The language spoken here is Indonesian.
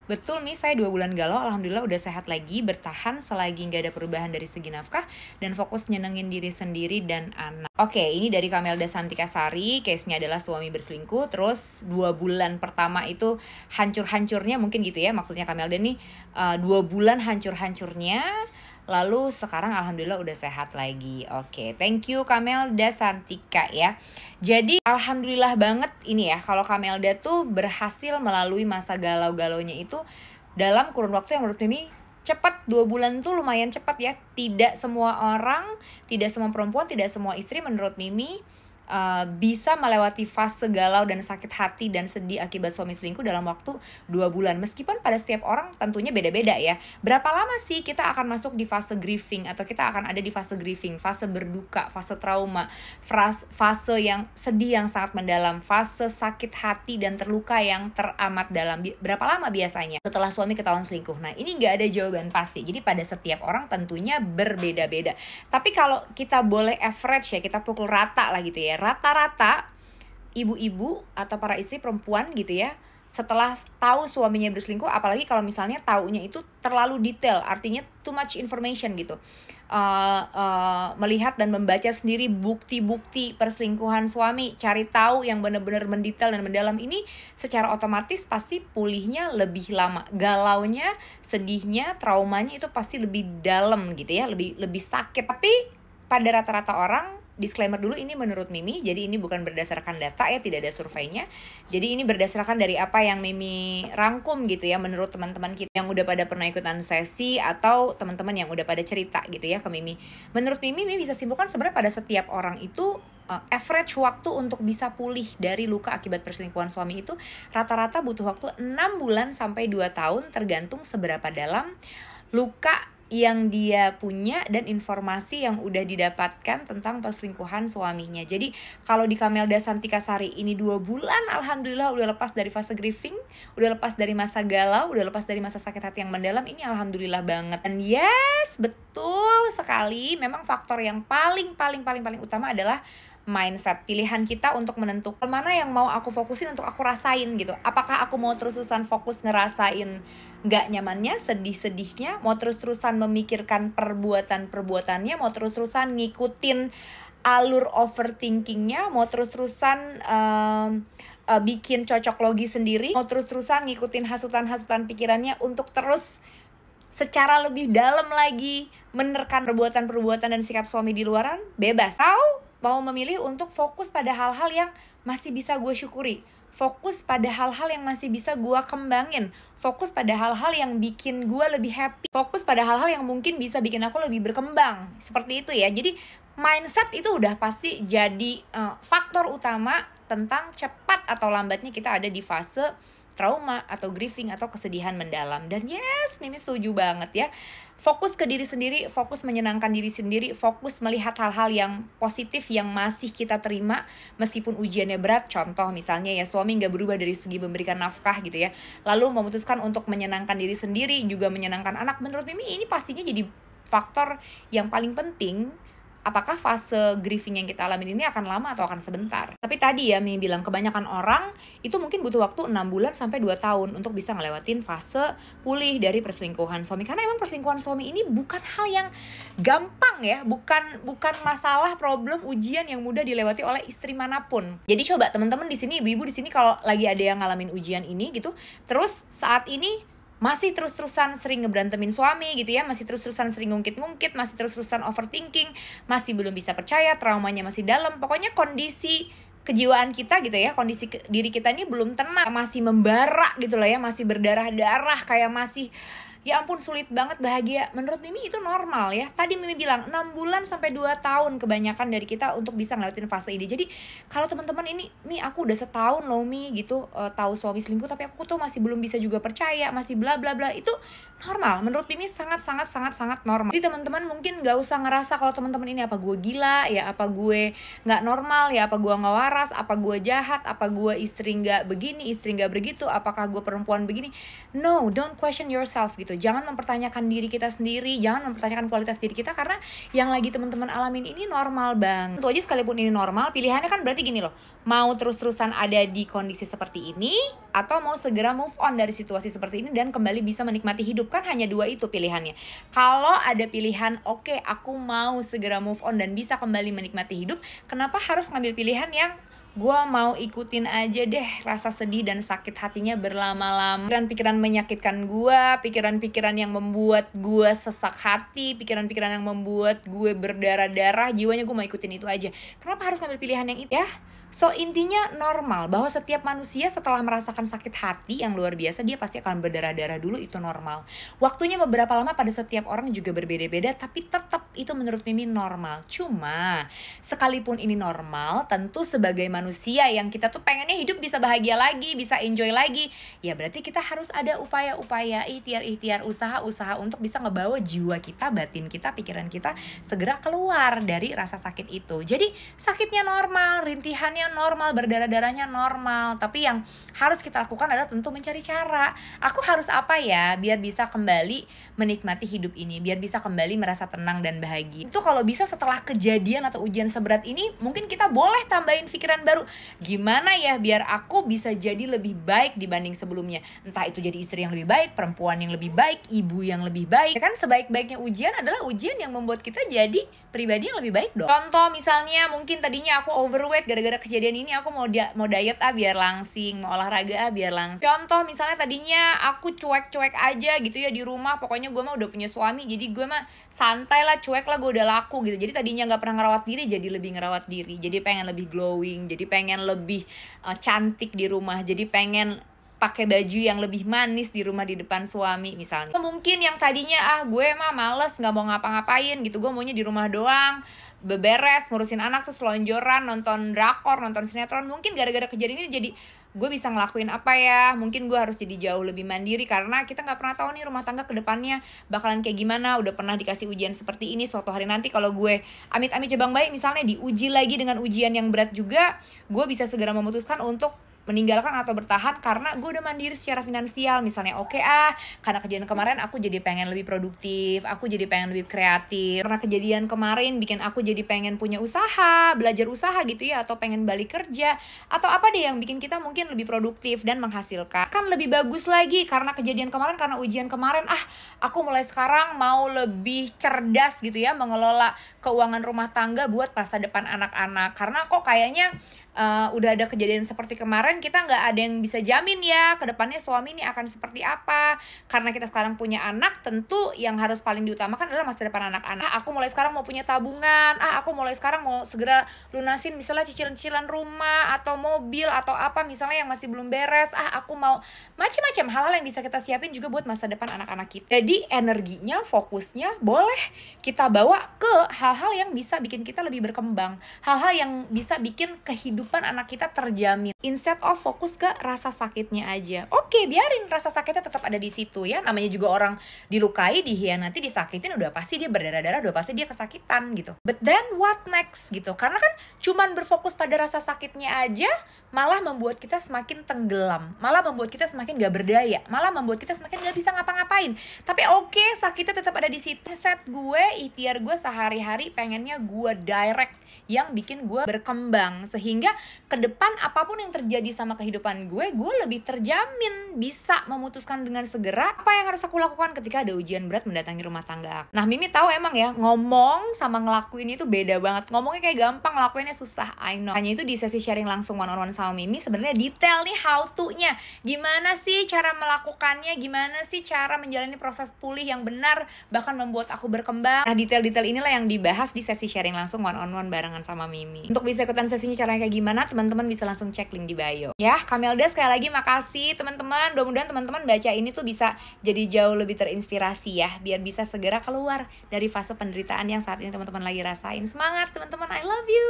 Betul nih, saya 2 bulan galau, alhamdulillah udah sehat lagi, bertahan selagi nggak ada perubahan dari segi nafkah, dan fokus nyenengin diri sendiri dan anak. Oke, ini dari Kamelda Santika Sari, case-nya adalah suami berselingkuh, terus 2 bulan pertama itu hancur-hancurnya, mungkin gitu ya, maksudnya Kamelda nih, 2 bulan hancur-hancurnya, lalu sekarang alhamdulillah udah sehat lagi. Oke, thank you Kamelda Santika ya. Jadi alhamdulillah banget ini ya, kalau Kamelda tuh berhasil melalui masa galau-galaunya itu dalam kurun waktu yang menurut Mimi cepat. 2 bulan tuh lumayan cepat ya. Tidak semua orang, tidak semua perempuan, tidak semua istri menurut Mimi bisa melewati fase galau dan sakit hati dan sedih akibat suami selingkuh dalam waktu 2 bulan. Meskipun pada setiap orang tentunya beda-beda ya. Berapa lama sih kita akan masuk di fase grieving, atau kita akan ada di fase grieving, fase berduka, fase trauma, fase yang sedih yang sangat mendalam, fase sakit hati dan terluka yang teramat dalam. Berapa lama biasanya setelah suami ketahuan selingkuh? Nah, ini nggak ada jawaban pasti. Jadi pada setiap orang tentunya berbeda-beda. Tapi kalau kita boleh average ya, kita pukul rata lah gitu ya. Rata-rata ibu-ibu atau para istri perempuan gitu ya, setelah tahu suaminya berselingkuh, apalagi kalau misalnya taunya itu terlalu detail, artinya too much information gitu, melihat dan membaca sendiri bukti-bukti perselingkuhan suami, cari tahu yang benar-benar mendetail dan mendalam, ini secara otomatis pasti pulihnya lebih lama, galaunya, sedihnya, traumanya itu pasti lebih dalam gitu ya, lebih sakit. Tapi pada rata-rata orang, disclaimer dulu, ini menurut Mimi, jadi ini bukan berdasarkan data ya, tidak ada surveinya. Jadi ini berdasarkan dari apa yang Mimi rangkum gitu ya, menurut teman-teman kita yang udah pada pernah ikutan sesi atau teman-teman yang udah pada cerita gitu ya ke Mimi. Menurut Mimi bisa simpulkan sebenarnya pada setiap orang itu average waktu untuk bisa pulih dari luka akibat perselingkuhan suami itu rata-rata butuh waktu 6 bulan sampai 2 tahun, tergantung seberapa dalam luka yang dia punya dan informasi yang udah didapatkan tentang perselingkuhan suaminya. Jadi kalau di Kamelda Santika Sari ini 2 bulan alhamdulillah udah lepas dari fase grieving, udah lepas dari masa galau, udah lepas dari masa sakit hati yang mendalam, ini alhamdulillah banget. Dan yes, betul sekali, memang faktor yang paling utama adalah mindset, pilihan kita untuk menentukan mana yang mau aku fokusin untuk aku rasain gitu. Apakah aku mau terus-terusan fokus ngerasain gak nyamannya, sedih-sedihnya, mau terus-terusan memikirkan perbuatan-perbuatannya, mau terus-terusan ngikutin alur overthinkingnya, mau terus-terusan bikin cocok logi sendiri, mau terus-terusan ngikutin hasutan-hasutan pikirannya untuk terus secara lebih dalam lagi menerkan perbuatan-perbuatan dan sikap suami di luaran, bebas. Atau mau memilih untuk fokus pada hal-hal yang masih bisa gue syukuri, fokus pada hal-hal yang masih bisa gue kembangin, fokus pada hal-hal yang bikin gue lebih happy, fokus pada hal-hal yang mungkin bisa bikin aku lebih berkembang. Seperti itu ya. Jadi mindset itu udah pasti jadi faktor utama tentang cepat atau lambatnya kita ada di fase trauma atau grieving atau kesedihan mendalam. Dan yes, Mimi setuju banget ya. Fokus ke diri sendiri, fokus menyenangkan diri sendiri, fokus melihat hal-hal yang positif yang masih kita terima meskipun ujiannya berat. Contoh misalnya ya, suami gak berubah dari segi memberikan nafkah gitu ya, lalu memutuskan untuk menyenangkan diri sendiri, juga menyenangkan anak. Menurut Mimi ini pastinya jadi faktor yang paling penting. Apakah fase grieving yang kita alami ini akan lama atau akan sebentar? Tapi tadi ya, Mimi bilang kebanyakan orang itu mungkin butuh waktu 6 bulan sampai 2 tahun untuk bisa ngelewatin fase pulih dari perselingkuhan suami. Karena emang perselingkuhan suami ini bukan hal yang gampang ya, bukan masalah, problem, ujian yang mudah dilewati oleh istri manapun. Jadi coba teman-teman di sini, ibu-ibu di sini kalau lagi ada yang ngalamin ujian ini gitu, terus saat ini masih terus-terusan sering ngeberantemin suami gitu ya, masih terus-terusan sering ngungkit-ngungkit, masih terus-terusan overthinking, masih belum bisa percaya, traumanya masih dalam, pokoknya kondisi kejiwaan kita gitu ya, kondisi diri kita ini belum tenang, masih membara gitu lah ya, masih berdarah-darah, kayak masih ya ampun sulit banget bahagia. Menurut Mimi itu normal ya. Tadi Mimi bilang 6 bulan sampai 2 tahun kebanyakan dari kita untuk bisa ngelewatin fase ini. Jadi kalau teman-teman ini, Mi aku udah setahun loh Mi gitu tahu suami selingkuh, tapi aku tuh masih belum bisa juga percaya, masih bla bla bla, itu normal. Menurut Mimi sangat normal. Jadi teman-teman mungkin gak usah ngerasa kalau teman-teman ini apa gue gila ya, apa gue gak normal ya, apa gue gak waras, apa gue jahat, apa gue istri gak begini, istri gak begitu, apakah gue perempuan begini. No, don't question yourself gitu. gitu. Jangan mempertanyakan diri kita sendiri, jangan mempertanyakan kualitas diri kita, karena yang lagi teman-teman alamin ini normal bang. Tentu aja sekalipun ini normal, pilihannya kan berarti gini loh, mau terus-terusan ada di kondisi seperti ini, atau mau segera move on dari situasi seperti ini dan kembali bisa menikmati hidup. Kan hanya dua itu pilihannya. Kalau ada pilihan, oke, aku mau segera move on dan bisa kembali menikmati hidup, kenapa harus ngambil pilihan yang gue mau ikutin aja deh rasa sedih dan sakit hatinya berlama-lama, pikiran-pikiran menyakitkan gue, pikiran-pikiran yang membuat gue sesak hati, pikiran-pikiran yang membuat gue berdarah-darah jiwanya, gue mau ikutin itu aja. Kenapa harus ngambil pilihan yang itu ya? So intinya normal, bahwa setiap manusia setelah merasakan sakit hati yang luar biasa, dia pasti akan berdarah-darah dulu, itu normal. Waktunya beberapa lama pada setiap orang juga berbeda-beda, tapi tetap itu menurut Mimi normal. Cuma sekalipun ini normal, tentu sebagai manusia yang kita tuh pengennya hidup bisa bahagia lagi, bisa enjoy lagi, ya berarti kita harus ada upaya-upaya, ikhtiar-ikhtiar, usaha-usaha untuk bisa ngebawa jiwa kita, batin kita, pikiran kita segera keluar dari rasa sakit itu. Jadi sakitnya normal, rintihannya normal, berdarah-darahnya normal, tapi yang harus kita lakukan adalah tentu mencari cara. Aku harus apa ya biar bisa kembali menikmati hidup ini, biar bisa kembali merasa tenang dan bahagia. Itu kalau bisa setelah kejadian atau ujian seberat ini, mungkin kita boleh tambahin pikiran baru. Gimana ya biar aku bisa jadi lebih baik dibanding sebelumnya? Entah itu jadi istri yang lebih baik, perempuan yang lebih baik, ibu yang lebih baik. Ya kan, sebaik-baiknya ujian adalah ujian yang membuat kita jadi pribadi yang lebih baik dong. Contoh misalnya, mungkin tadinya aku overweight, gara-gara kejadian ini aku mau diet biar langsing, mau olahraga biar langsing. Contoh misalnya tadinya aku cuek-cuek aja gitu ya di rumah, pokoknya gue mah udah punya suami, jadi gue mah santai lah, cuek lah, gue udah laku gitu. Jadi tadinya nggak pernah ngerawat diri, jadi lebih ngerawat diri, jadi pengen lebih glowing, jadi pengen lebih cantik di rumah, jadi pengen pakai baju yang lebih manis di rumah di depan suami misalnya. Mungkin yang tadinya gue mah males, nggak mau ngapa-ngapain gitu, gue maunya di rumah doang, beberes, ngurusin anak, terus selonjoran, nonton drakor, nonton sinetron. Mungkin gara-gara kejadian ini jadi gue bisa ngelakuin apa ya, mungkin gue harus jadi jauh lebih mandiri, karena kita nggak pernah tahu nih rumah tangga ke depannya bakalan kayak gimana. Udah pernah dikasih ujian seperti ini, suatu hari nanti kalau gue amit-amit cabang bayi misalnya diuji lagi dengan ujian yang berat juga, gue bisa segera memutuskan untuk meninggalkan atau bertahan karena gue udah mandiri secara finansial misalnya. Karena kejadian kemarin aku jadi pengen lebih produktif, aku jadi pengen lebih kreatif, karena kejadian kemarin bikin aku jadi pengen punya usaha, belajar usaha gitu ya, atau pengen balik kerja, atau apa deh yang bikin kita mungkin lebih produktif dan menghasilkan kan lebih bagus lagi karena kejadian kemarin, karena ujian kemarin. Aku mulai sekarang mau lebih cerdas gitu ya mengelola keuangan rumah tangga buat masa depan anak-anak, karena kok kayaknya udah ada kejadian seperti kemarin, kita nggak ada yang bisa jamin ya kedepannya suami ini akan seperti apa. Karena kita sekarang punya anak, tentu yang harus paling diutamakan adalah masa depan anak-anak. Aku mulai sekarang mau punya tabungan, aku mulai sekarang mau segera lunasin misalnya cicilan-cicilan rumah atau mobil atau apa misalnya yang masih belum beres. Aku mau macam-macam hal-hal yang bisa kita siapin juga buat masa depan anak-anak kita. Jadi energinya, fokusnya boleh kita bawa ke hal-hal yang bisa bikin kita lebih berkembang, hal-hal yang bisa bikin kehidupan anak kita terjamin, instead of fokus ke rasa sakitnya aja. Oke, biarin rasa sakitnya tetap ada di situ ya, namanya juga orang dilukai, dihianati, disakitin, udah pasti dia berdarah-darah, udah pasti dia kesakitan gitu. But then what next gitu, karena kan cuman berfokus pada rasa sakitnya aja malah membuat kita semakin tenggelam, malah membuat kita semakin gak berdaya, malah membuat kita semakin gak bisa ngapa-ngapain. Tapi sakitnya tetap ada di situ. Set gue, ikhtiar gue sehari-hari pengennya gue direct yang bikin gue berkembang, sehingga ke depan apapun yang terjadi sama kehidupan gue lebih terjamin bisa memutuskan dengan segera apa yang harus aku lakukan ketika ada ujian berat mendatangi rumah tangga. Nah, Mimi tahu emang ya, ngomong sama ngelakuin itu beda banget. Ngomongnya kayak gampang, ngelakuinnya susah, I know. Hanya itu di sesi sharing langsung one-on-one sama Mimi sebenarnya detail nih how to-nya. Gimana sih cara melakukannya, gimana sih cara menjalani proses pulih yang benar, bahkan membuat aku berkembang. Nah, detail-detail inilah yang dibahas di sesi sharing langsung one-on-one barengan sama Mimi. Untuk bisa ikutan sesinya caranya kayak gimana, teman-teman bisa langsung cek link di bio. Ya, Kamelda sekali lagi makasih teman-teman. Mudah-mudahan teman-teman baca ini tuh bisa jadi jauh lebih terinspirasi ya, biar bisa segera keluar dari fase penderitaan yang saat ini teman-teman lagi rasain. Semangat teman-teman, I love you.